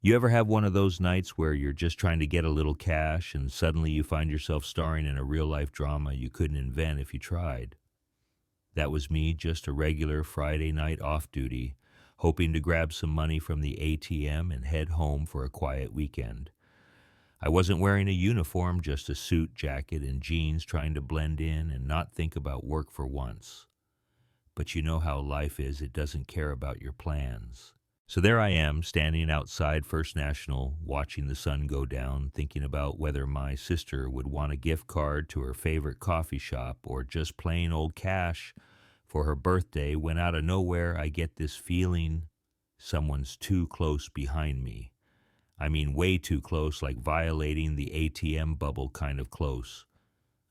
You ever have one of those nights where you're just trying to get a little cash and suddenly you find yourself starring in a real life drama you couldn't invent if you tried? That was me, just a regular Friday night off duty, hoping to grab some money from the ATM and head home for a quiet weekend. I wasn't wearing a uniform, just a suit, jacket, and jeans, trying to blend in and not think about work for once. But you know how life is, it doesn't care about your plans. So there I am, standing outside First National, watching the sun go down, thinking about whether my sister would want a gift card to her favorite coffee shop or just plain old cash for her birthday, when out of nowhere I get this feeling someone's too close behind me. I mean, way too close, like violating the ATM bubble kind of close.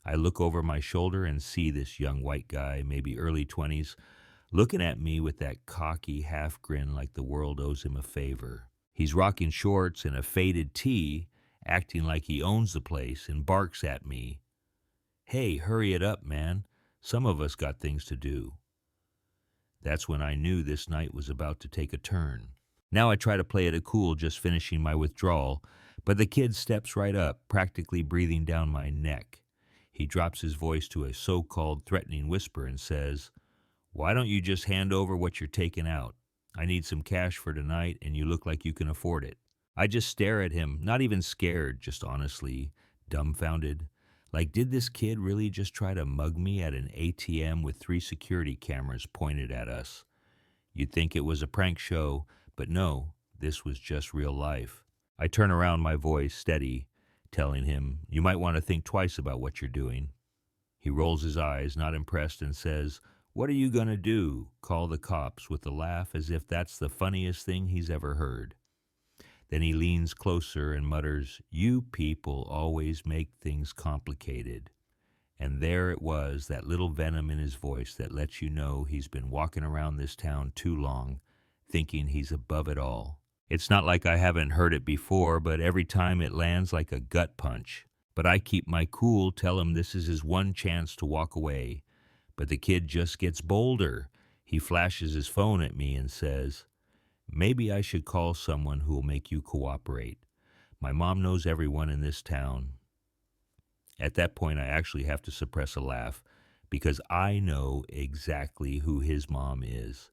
I look over my shoulder and see this young white guy, maybe early 20s, looking at me with that cocky half grin like the world owes him a favor. He's rocking shorts and a faded tee, acting like he owns the place, and barks at me. Hey, hurry it up, man. Some of us got things to do. That's when I knew this night was about to take a turn. Now I try to play it cool, just finishing my withdrawal, but the kid steps right up, practically breathing down my neck. He drops his voice to a so-called threatening whisper and says, "Why don't you just hand over what you're taking out? I need some cash for tonight, and you look like you can afford it." I just stare at him, not even scared, just honestly dumbfounded. Like, did this kid really just try to mug me at an ATM with 3 security cameras pointed at us? You'd think it was a prank show, but no, this was just real life. I turn around, my voice steady, telling him, "You might want to think twice about what you're doing." He rolls his eyes, not impressed, and says, "What are you going to do? Call the cops," with a laugh as if that's the funniest thing he's ever heard. Then he leans closer and mutters, "You people always make things complicated." And there it was, that little venom in his voice that lets you know he's been walking around this town too long, thinking he's above it all. It's not like I haven't heard it before, but every time it lands like a gut punch. But I keep my cool, tell him this is his one chance to walk away. But the kid just gets bolder. He flashes his phone at me and says, "Maybe I should call someone who will make you cooperate. My mom knows everyone in this town." At that point, I actually have to suppress a laugh because I know exactly who his mom is.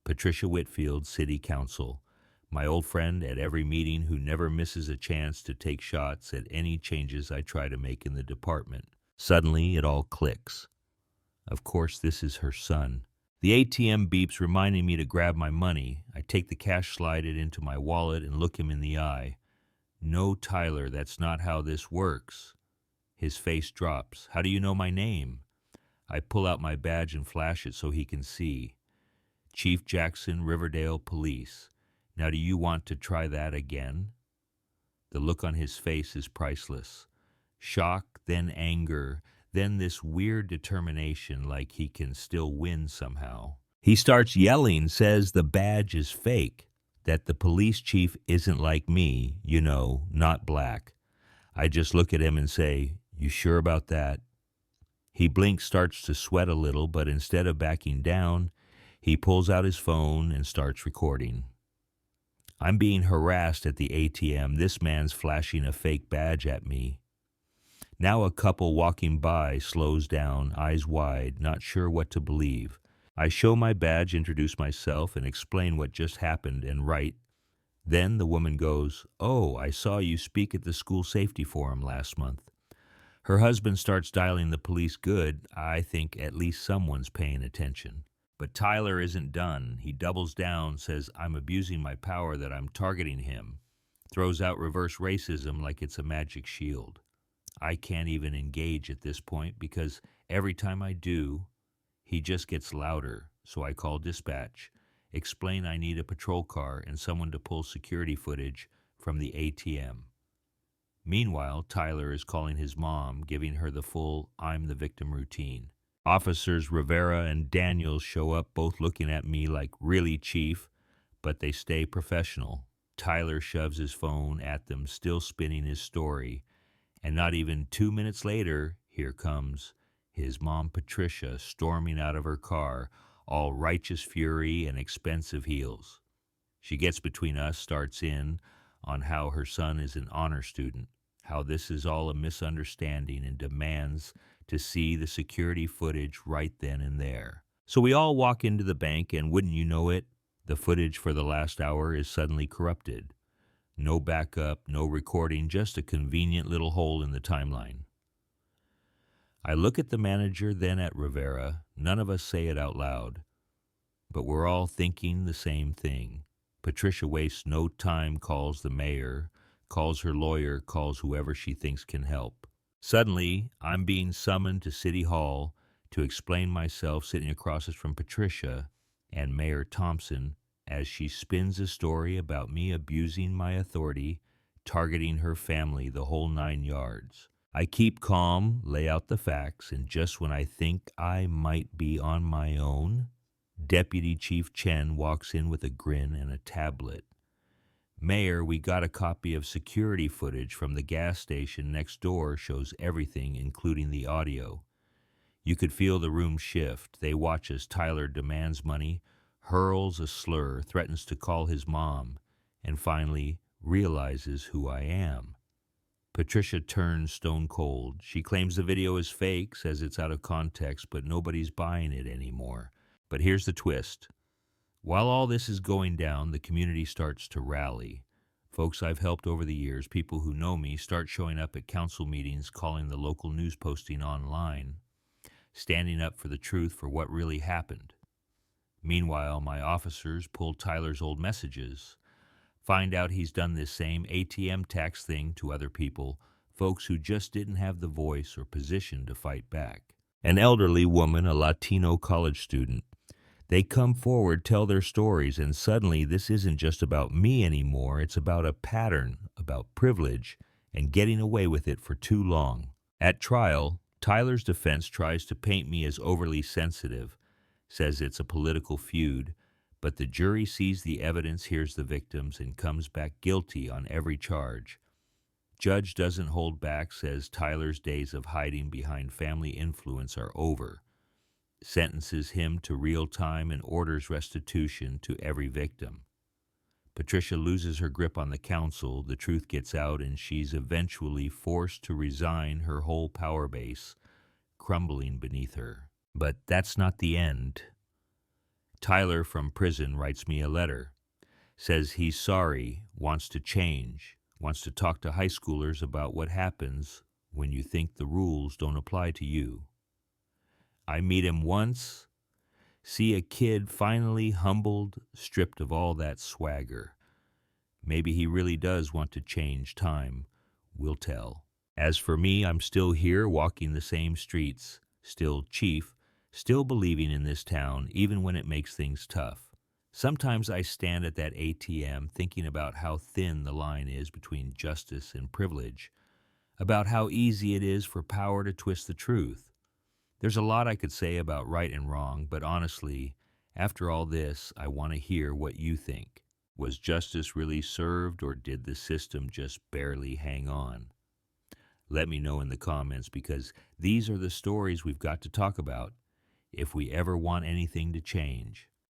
Patricia Whitfield, City Council, my old friend at every meeting who never misses a chance to take shots at any changes I try to make in the department. Suddenly, it all clicks. Of course, this is her son. The ATM beeps, reminding me to grab my money. I take the cash, slide it into my wallet, and look him in the eye. "No, Tyler, that's not how this works." His face drops. "How do you know my name?" I pull out my badge and flash it so he can see. "Chief Jackson, Riverdale Police. Now do you want to try that again?" The look on his face is priceless. Shock, then anger, then this weird determination, like he can still win somehow. He starts yelling, says the badge is fake, that the police chief isn't like me, not black. I just look at him and say, "You sure about that?" He blinks, starts to sweat a little, but instead of backing down, he pulls out his phone and starts recording. I'm being harassed at the ATM. This man's flashing a fake badge at me. Now a couple walking by slows down, eyes wide, not sure what to believe. I show my badge, introduce myself, and explain what just happened, and write. Then the woman goes, "Oh, I saw you speak at the school safety forum last month." Her husband starts dialing the police. Good. I think at least someone's paying attention. But Tyler isn't done. He doubles down, says I'm abusing my power, that I'm targeting him. Throws out reverse racism like it's a magic shield. I can't even engage at this point because every time I do, he just gets louder. So I call dispatch, explain I need a patrol car and someone to pull security footage from the ATM. Meanwhile, Tyler is calling his mom, giving her the full "I'm the victim" routine. Officers Rivera and Daniels show up, both looking at me like, "Really, Chief?" But they stay professional. Tyler shoves his phone at them, still spinning his story. And not even 2 minutes later, here comes his mom, Patricia, storming out of her car, all righteous fury and expensive heels. She gets between us, starts in, on how her son is an honor student, how this is all a misunderstanding, and demands to see the security footage right then and there. So we all walk into the bank, and wouldn't you know it, the footage for the last hour is suddenly corrupted. No backup, no recording, just a convenient little hole in the timeline. I look at the manager, then at Rivera. None of us say it out loud, but we're all thinking the same thing. Patricia wastes no time, calls the mayor, calls her lawyer, calls whoever she thinks can help. Suddenly, I'm being summoned to City Hall to explain myself, sitting across us from Patricia and Mayor Thompson as she spins a story about me abusing my authority, targeting her family, the whole 9 yards. I keep calm, lay out the facts, and just when I think I might be on my own, Deputy Chief Chen walks in with a grin and a tablet. Mayor, we got a copy of security footage from the gas station next door, shows everything, including the audio. You could feel the room shift. They watch as Tyler demands money, hurls a slur, threatens to call his mom, and finally realizes who I am. Patricia turns stone cold. She claims the video is fake, says it's out of context, but nobody's buying it anymore. But here's the twist. While all this is going down, the community starts to rally. Folks I've helped over the years, people who know me, start showing up at council meetings, calling the local news posting online, standing up for the truth for what really happened. Meanwhile, my officers pull Tyler's old messages, find out he's done this same ATM tax thing to other people, folks who just didn't have the voice or position to fight back. An elderly woman, a Latino college student, they come forward, tell their stories, and suddenly this isn't just about me anymore. It's about a pattern, about privilege, and getting away with it for too long. At trial, Tyler's defense tries to paint me as overly sensitive, says it's a political feud, but the jury sees the evidence, hears the victims, and comes back guilty on every charge. Judge doesn't hold back, says Tyler's days of hiding behind family influence are over, sentences him to real time, and orders restitution to every victim. Patricia loses her grip on the council, the truth gets out, and she's eventually forced to resign, her whole power base crumbling beneath her. But that's not the end. Tyler from prison writes me a letter, says he's sorry, wants to change, wants to talk to high schoolers about what happens when you think the rules don't apply to you. I meet him once, see a kid finally humbled, stripped of all that swagger. Maybe he really does want to change. Time will tell. As for me, I'm still here, walking the same streets, still chief, still believing in this town, even when it makes things tough. Sometimes I stand at that ATM thinking about how thin the line is between justice and privilege, about how easy it is for power to twist the truth. There's a lot I could say about right and wrong, but honestly, after all this, I want to hear what you think. Was justice really served, or did the system just barely hang on? Let me know in the comments, because these are the stories we've got to talk about if we ever want anything to change.